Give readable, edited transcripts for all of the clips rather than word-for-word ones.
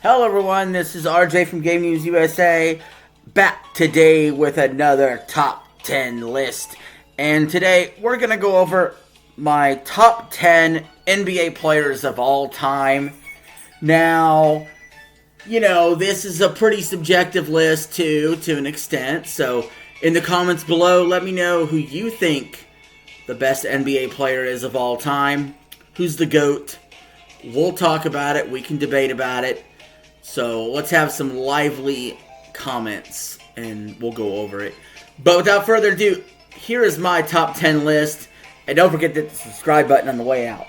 Hello everyone, this is RJ from Game News USA, back today with another top 10 list. And today we're going to go over my top 10 NBA players of all time. Now, you know, this is a pretty subjective list too, to an extent. So in the comments below, let me know who you think the best NBA player is of all time. Who's the GOAT? We'll talk about it. We can debate about it. So let's have some lively comments and we'll go over it. But without further ado, here is my top 10 list. And don't forget to hit the subscribe button on the way out.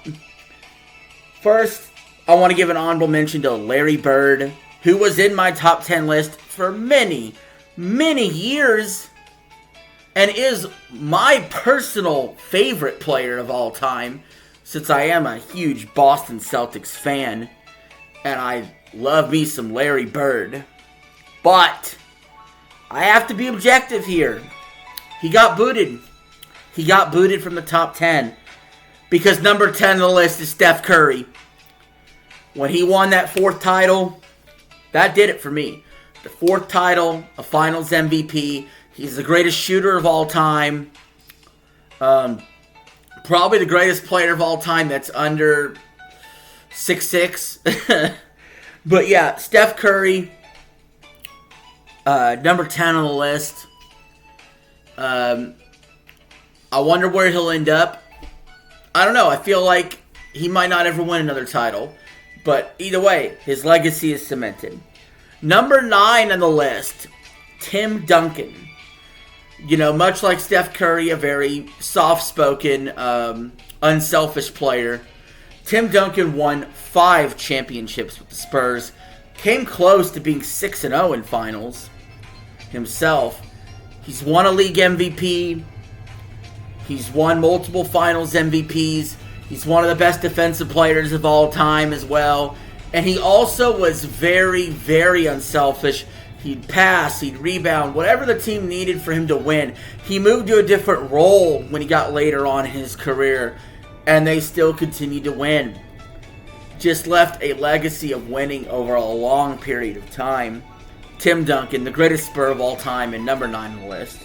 First, I want to give an honorable mention to Larry Bird, who was in my top 10 list for many, many years and is my personal favorite player of all time, since I am a huge Boston Celtics fan and I love me some Larry Bird. But I have to be objective here. He got booted. He got booted from the top 10 because number 10 on the list is Steph Curry. When he won that fourth title, that did it for me. The fourth title, a Finals MVP. He's the greatest shooter of all time. Probably the greatest player of all time that's under 6'6". But yeah, Steph Curry, number 10 on the list. I wonder where he'll end up. I don't know. I feel like he might not ever win another title. But either way, his legacy is cemented. Number 9 on the list, Tim Duncan. You know, much like Steph Curry, a very soft-spoken, unselfish player. Tim Duncan won 5 championships with the Spurs. Came close to being 6-0 in finals himself. He's won a league MVP. He's won multiple finals MVPs. He's one of the best defensive players of all time as well. And he also was very, very unselfish. He'd pass, he'd rebound, whatever the team needed for him to win. He moved to a different role when he got later on in his career. And they still continued to win. Just left a legacy of winning over a long period of time. Tim Duncan, the greatest Spur of all time, and number 9 on the list.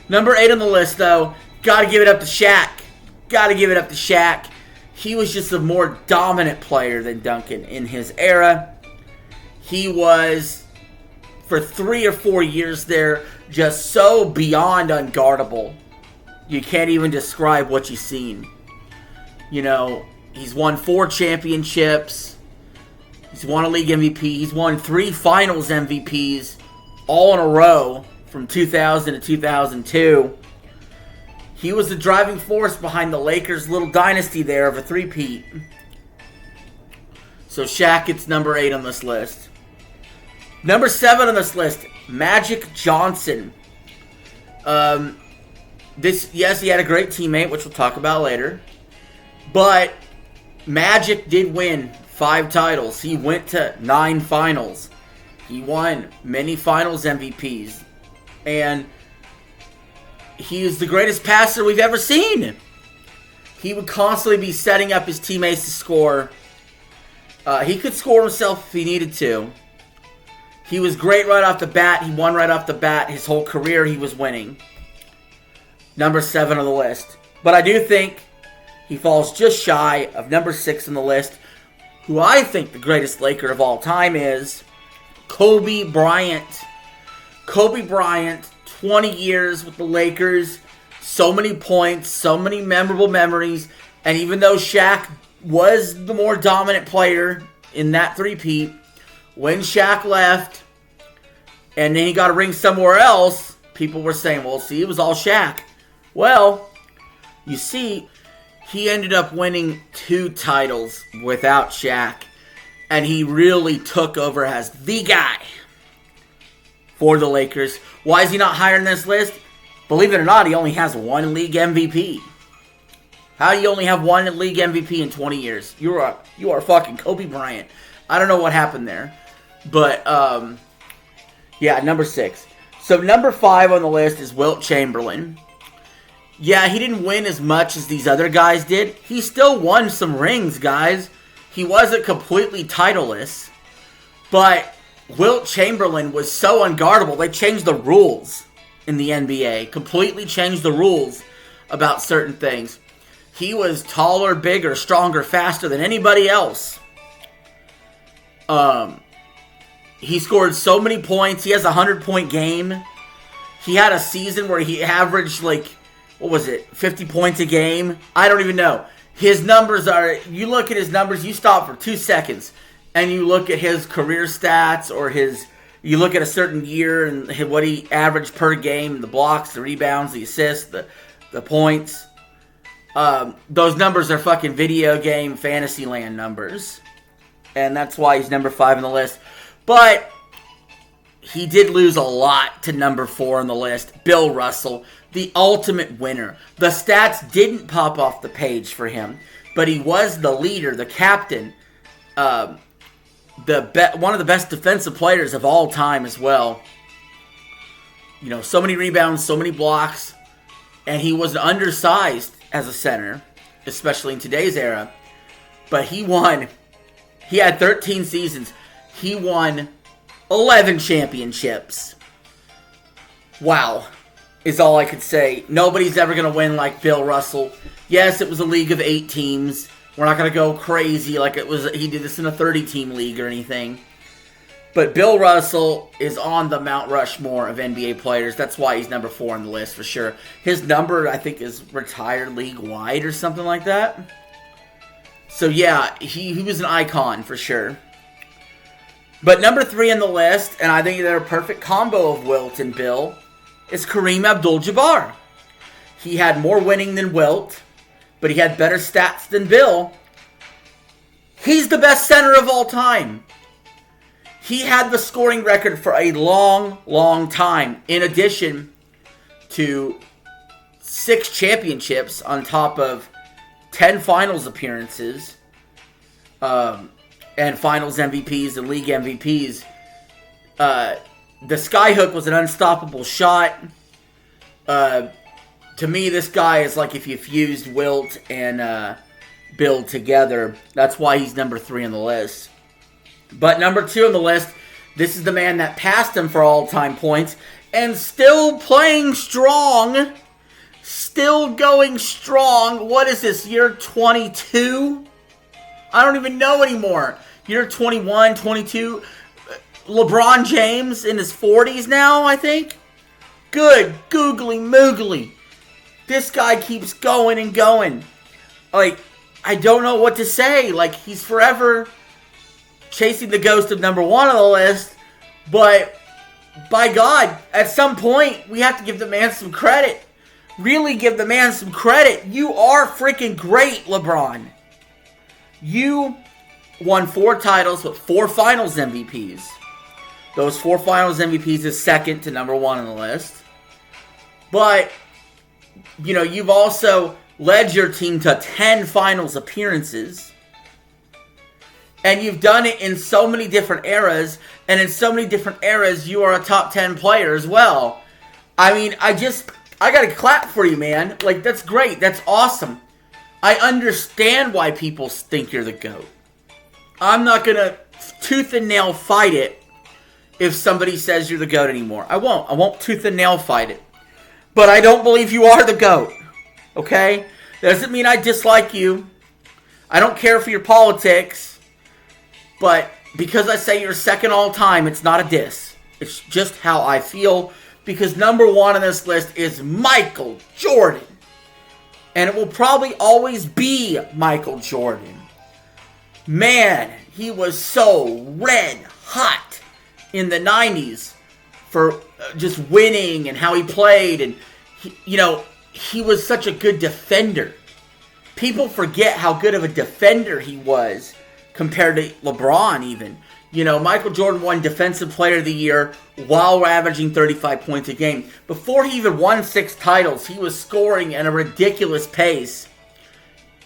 Number 8 on the list, though, gotta give it up to Shaq. Gotta give it up to Shaq. He was just a more dominant player than Duncan in his era. He was, for 3 or 4 years there, just so beyond unguardable. You can't even describe what you've seen. You know, he's won 4 championships. He's won a league MVP. He's won 3 finals MVPs all in a row from 2000 to 2002. He was the driving force behind the Lakers' little dynasty there of a three-peat. So Shaq gets number 8 on this list. Number 7 on this list, Magic Johnson. Yes, he had a great teammate, which we'll talk about later. But Magic did win 5 titles. He went to 9 finals. He won many finals MVPs. And he is the greatest passer we've ever seen. He would constantly be setting up his teammates to score. He could score himself if he needed to. He was great right off the bat. He won right off the bat. His whole career he was winning. Number 7 on the list. But I do think he falls just shy of number 6 on the list, who I think the greatest Laker of all time is Kobe Bryant. Kobe Bryant, 20 years with the Lakers, so many points, so many memorable memories, and even though Shaq was the more dominant player in that three-peat, when Shaq left, and then he got a ring somewhere else, people were saying, well, see, it was all Shaq. Well, you see, he ended up winning 2 titles without Shaq. And he really took over as the guy for the Lakers. Why is he not higher in this list? Believe it or not, he only has 1 league MVP. How do you only have 1 league MVP in 20 years? You are fucking Kobe Bryant. I don't know what happened there. But, yeah, number 6. So number 5 on the list is Wilt Chamberlain. Yeah, he didn't win as much as these other guys did. He still won some rings, guys. He wasn't completely titleless. But Wilt Chamberlain was so unguardable. They changed the rules in the NBA. Completely changed the rules about certain things. He was taller, bigger, stronger, faster than anybody else. He scored so many points. He has a 100-point game. He had a season where he averaged 50 points a game? I don't even know. His numbers are, you look at his numbers, you stop for 2 seconds, and you look at his career stats, or you look at a certain year and what he averaged per game, the blocks, the rebounds, the assists, the points. Those numbers are fucking video game Fantasyland numbers. And that's why he's number 5 on the list. But he did lose a lot to number 4 on the list, Bill Russell, the ultimate winner. The stats didn't pop off the page for him, but he was the leader, the captain, one of the best defensive players of all time as well. You know, so many rebounds, so many blocks, and he was undersized as a center, especially in today's era. But he won. He had 13 seasons. He won 11 championships. Wow, is all I could say. Nobody's ever going to win like Bill Russell. Yes, it was a league of 8 teams. We're not going to go crazy like he did this in a 30-team league or anything. But Bill Russell is on the Mount Rushmore of NBA players. That's why he's number 4 on the list for sure. His number, I think, is retired league-wide or something like that. So yeah, he was an icon for sure. But number 3 on the list, and I think they're a perfect combo of Wilt and Bill, is Kareem Abdul-Jabbar. He had more winning than Wilt, but he had better stats than Bill. He's the best center of all time. He had the scoring record for a long, long time, in addition to 6 championships on top of 10 finals appearances, and finals MVPs and league MVPs. The skyhook was an unstoppable shot. To me, this guy is like if you fused Wilt and Bill together. That's why he's number 3 on the list. But number 2 on the list, this is the man that passed him for all-time points and still playing strong. Still going strong. What is this, year 22? I don't even know anymore. Year 21, 22. LeBron James in his 40s now, I think. Good googly moogly. This guy keeps going and going. Like, I don't know what to say. Like, he's forever chasing the ghost of number 1 on the list. But, by God, at some point, we have to give the man some credit. Really give the man some credit. You are freaking great, LeBron. You won 4 titles with 4 finals MVPs. Those 4 finals MVPs is second to number 1 on the list. But, you know, you've also led your team to 10 finals appearances. And you've done it in so many different eras. And in so many different eras, you are a top 10 player as well. I mean, I gotta clap for you, man. Like, that's great. That's awesome. I understand why people think you're the GOAT. I'm not gonna tooth and nail fight it if somebody says you're the GOAT anymore. I won't. I won't tooth and nail fight it. But I don't believe you are the GOAT. Okay? That doesn't mean I dislike you. I don't care for your politics. But because I say you're second all time, it's not a diss. It's just how I feel. Because number 1 on this list is Michael Jordan. And it will probably always be Michael Jordan. Man, he was so red hot in the 90s for just winning and how he played. And, he was such a good defender. People forget how good of a defender he was compared to LeBron even. You know, Michael Jordan won Defensive Player of the Year while averaging 35 points a game. Before he even won 6 titles, he was scoring at a ridiculous pace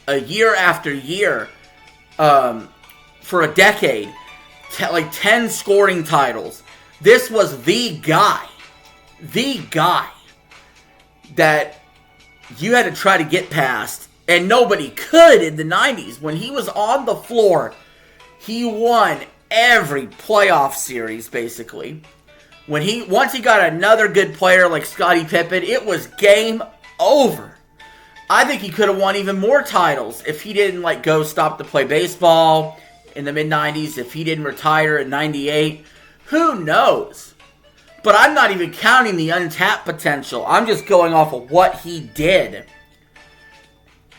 year after year for a decade. Like 10 scoring titles. This was the guy that you had to try to get past. And nobody could in the 90s. When he was on the floor, he won every playoff series, basically. Once he got another good player like Scottie Pippen, it was game over. I think he could have won even more titles if he didn't go stop to play baseball in the mid-90s, if he didn't retire in 98. Who knows? But I'm not even counting the untapped potential. I'm just going off of what he did.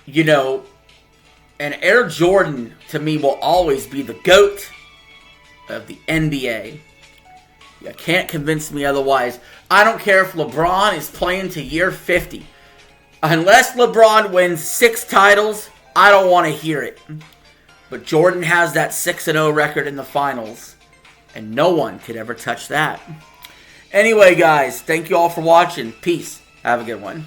And Air Jordan, to me, will always be the GOAT of the NBA. You can't convince me otherwise. I don't care if LeBron is playing to year 50. Unless LeBron wins 6 titles, I don't want to hear it. But Jordan has that 6-0 record in the finals. And no one could ever touch that. Anyway, guys, thank you all for watching. Peace. Have a good one.